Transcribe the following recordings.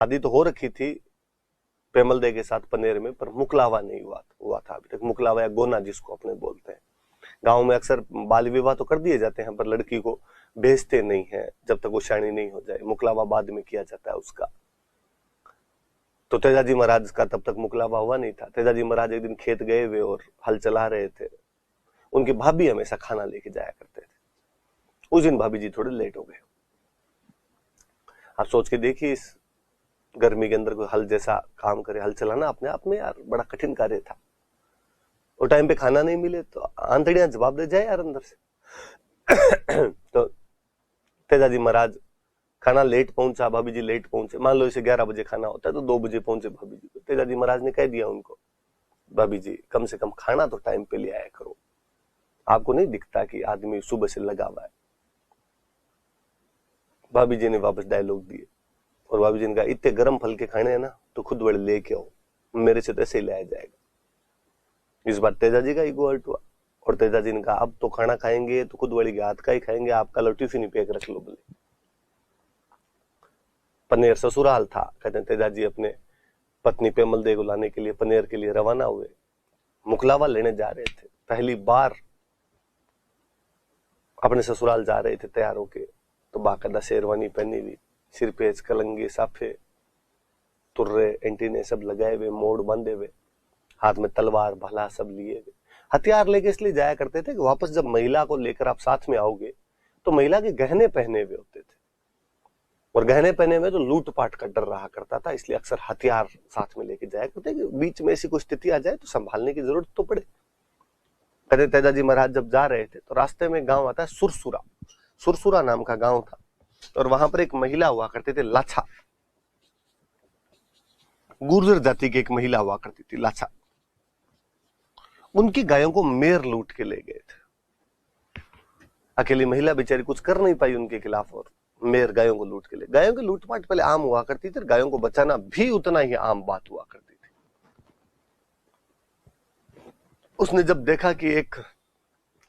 शादी तो हो रखी थी पेमल दे के साथ पनेर में, पर मुकलावा नहीं हुआ था अभी तक। मुकलावा या गोना जिसको अपने बोलते हैं। गांव में अक्सर बाल विवाह तो कर दिए जाते हैं, पर लड़की को भेजते नहीं है जब तक वो शाणी नहीं हो जाए। मुकलावा बाद में किया जाता है उसका। तो तेजाजी महाराज का तब तक मुकलावा हुआ नहीं था। तेजाजी महाराज एक दिन खेत गए हुए और हल चला रहे थे। उनकी भाभी हमेशा खाना लेके जाया करते थे। उस दिन भाभी जी थोड़े लेट हो गए। आप सोच के देखिए, इस गर्मी के अंदर कोई हल जैसा काम करे, हल चलाना अपने आप में यार बड़ा कठिन कार्य था। और टाइम पे खाना नहीं मिले तो आंतड़ियां जवाब दे जाए यार अंदर से। तो तेजाजी महाराज खाना लेट पहुंचा, भाभी जी लेट पहुंचे। मान लो इसे 11 बजे खाना होता है तो 2 बजे पहुंचे भाभी जी। तो तेजाजी महाराज ने कह दिया उनको, भाभी जी कम से कम खाना तो टाइम पे ले आया करो, आपको नहीं दिखता कि आदमी सुबह से लगा हुआ है। भाभी जी ने वापस डायलॉग दिए और भाभी जी ने कहा, इतने गर्म फल के खाने हैं ना तो खुद बड़े लेके आओ, मेरे से तो ऐसे ही लाया जाएगा। इस बार तेजाजी का ईगो हर्ट हुआ और तेजाजी ने कहा, अब तो खाना खाएंगे तो खुद बड़ी के हाथ का ही खाएंगे, आपका लो टिफिन ही पैक रख लो बोले। पनेर ससुराल था। कहते हैं तेजाजी अपने पत्नी पेमल दे को लाने के लिए पनेर के लिए रवाना हुए। मुकलावा लेने जा रहे थे, पहली बार अपने ससुराल जा रहे थे तैयार होके। तो बाकायदा शेरवानी पहनी हुई, सिर पे कलंगे साफे, तुर्रे एंटीने सब लगाए हुए, मोड़ बांधे हुए, हाथ में तलवार भाला सब लिए हुए। हथियार लेके इसलिए जाया करते थे कि वापस जब महिला को लेकर आप साथ में आओगे तो महिला के गहने पहने हुए होते थे, और गहने पहने में तो लूटपाट का डर रहा करता था। इसलिए अक्सर हथियार साथ में लेके जाया करते कि बीच में ऐसी कोई स्थिति आ जाए तो संभालने की जरूरत तो पड़े। कहते तेजाजी महाराज जब जा रहे थे तो रास्ते में गांव आता है सुरसुरा। सुरसुरा नाम का गांव था और वहां पर एक महिला हुआ करते थे, लाछा। गुर्जर जाति की एक महिला हुआ करती थी, लाछा। उनकी गायों को मेर लूट के ले गए थे। अकेली महिला बेचारी कुछ कर नहीं पाई उनके खिलाफ और मेर गायों को लूट के ले। गायों की लूटपाट पहले आम हुआ करती थी, गायों को बचाना भी उतना ही आम बात हुआ करती थी। उसने जब देखा कि एक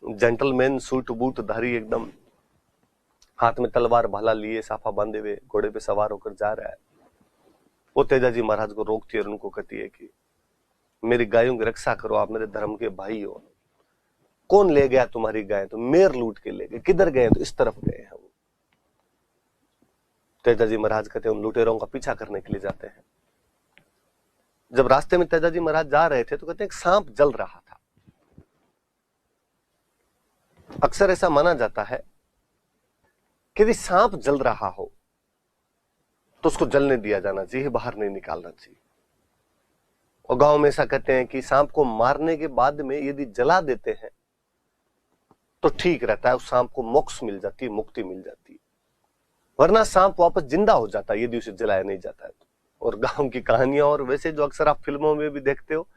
जेंटलमैन सूट बूट धारी, एकदम हाथ में तलवार भाला लिए, साफा बांधे हुए, घोड़े पे सवार होकर जा रहा है, वो तेजाजी महाराज को रोकती है और उनको कहती है कि मेरी गायों की रक्षा करो, आप मेरे धर्म के भाई हो। कौन ले गया तुम्हारी गाय? तो मेर लूट के ले गए। किधर गए? तो इस तरफ गए हैं वो। तेजाजी महाराज कहते हैं उन लुटेरों का पीछा करने के लिए जाते हैं। जब रास्ते में तेजाजी महाराज जा रहे थे तो कहते हैं एक सांप जल रहा था। अक्सर ऐसा माना जाता है कि यदि सांप जल रहा हो तो उसको जलने दिया जाना चाहिए, बाहर नहीं निकालना चाहिए। और गांव में ऐसा कहते हैं कि सांप को मारने के बाद में यदि जला देते हैं तो ठीक रहता है, उस सांप को मोक्ष मिल जाती है, मुक्ति मिल जाती है। वरना सांप वापस जिंदा हो जाता है यदि उसे जलाया नहीं जाता है तो। और गांव की कहानियां और वैसे जो अक्सर आप फिल्मों में भी देखते हो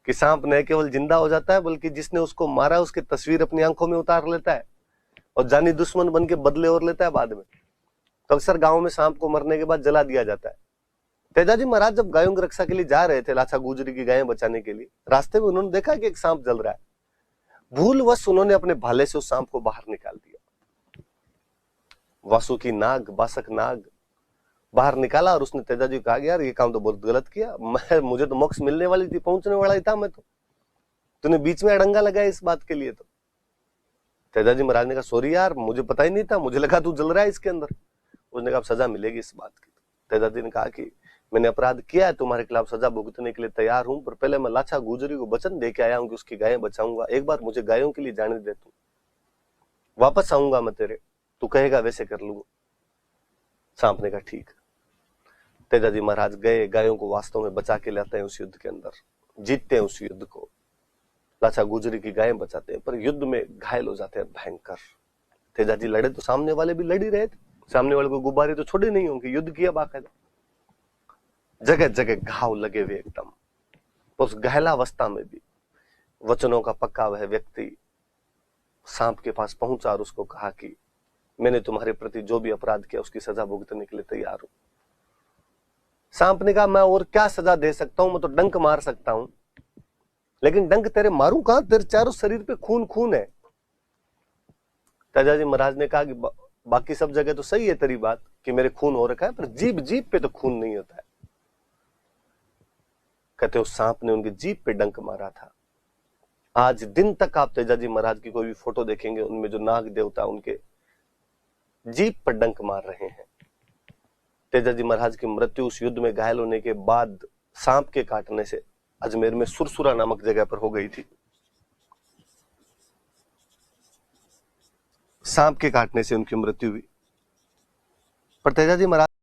कि सांप न केवल जिंदा हो जाता है बल्कि जिसने उसको मारा उसकी तस्वीर अपनी आंखों में उतार लेता है और जानी दुश्मन बन के बदले और लेता है बाद में। तो अक्सर गांव में सांप को मरने के बाद जला दिया जाता है। तेजाजी महाराज जब गायों की रक्षा के लिए जा रहे थे, लाछा गुजरी की गायें बचाने के लिए, रास्ते में उन्होंने देखा कि एक सांप जल रहा है। भूलवश उन्होंने अपने भाले से उस सांप को बाहर निकाल दिया। वासुकी नाग, बासक नाग बाहर निकाला और उसने तेजाजी को कहा, यार ये काम तो बहुत गलत किया, मुझे तो मोक्ष मिलने वाली थी, पहुंचने वाला ही था मैं तो, तूने बीच में अड़ंगा लगाया इस बात के लिए। तो तेजाजी महाराज ने कहा, सॉरी यार, मुझे पता ही नहीं था, मुझे लगा तू जल रहा है इसके अंदर। उसने कहा सजा मिलेगी इस बात की। तेजाजी ने कहा कि मैंने अपराध किया है, तुम्हारे खिलाफ सजा भुगतने के लिए तैयार हूं, पर पहले मैं लाछा गुजरी को वचन दे के आया हूं कि उसकी गायें बचाऊंगा। एक बार मुझे गायों के लिए जाने दे, तू वापस आऊंगा मैं तेरे, तू कहेगा वैसे कर लूंगा। सांप ने कहा ठीक। तेजाजी महाराज गए, गायों को वास्तव में बचा के लाते हैं उस युद्ध के अंदर, जीतते हैं उस युद्ध को, लाछा गुजरी की गायें बचाते हैं, पर युद्ध में घायल हो जाते हैं भयंकर। तेजाजी लड़े तो सामने वाले भी लड़ ही रहे थे, सामने वाले को गुब्बारे तो छोड़े नहीं होंगे, युद्ध किया बाकायदा, जगह जगह घाव लगे हुए एकदम। उस गहलावस्था में भी वचनों का पक्का वह व्यक्ति सांप के पास पहुंचा और उसको कहा कि मैंने तुम्हारे प्रति जो भी अपराध किया उसकी सजा भुगतने के लिए तैयार हूं। सांप ने कहा, मैं और क्या सजा दे सकता हूं, मैं तो डंक मार सकता हूं, लेकिन डंक तेरे मारूं कहां, तेरे चारों शरीर पे खून खून है। तेजाजी महाराज ने कहा कि बाकी सब जगह तो सही है तेरी बात कि मेरे खून हो रखा है, पर जीभ जीभ पे तो खून नहीं होता है। कहते उस सांप ने उनकी जीभ पे डंक मारा था। आज दिन तक आप तेजाजी महाराज की कोई भी फोटो देखेंगे, उनमें जो नाग देवता उनके जीभ पर डंक मार रहे हैं। तेजाजी महाराज की मृत्यु उस युद्ध में घायल होने के बाद सांप के काटने से अजमेर में सुरसुरा नामक जगह पर हो गई थी। सांप के काटने से उनकी मृत्यु हुई। पर तेजाजी महाराज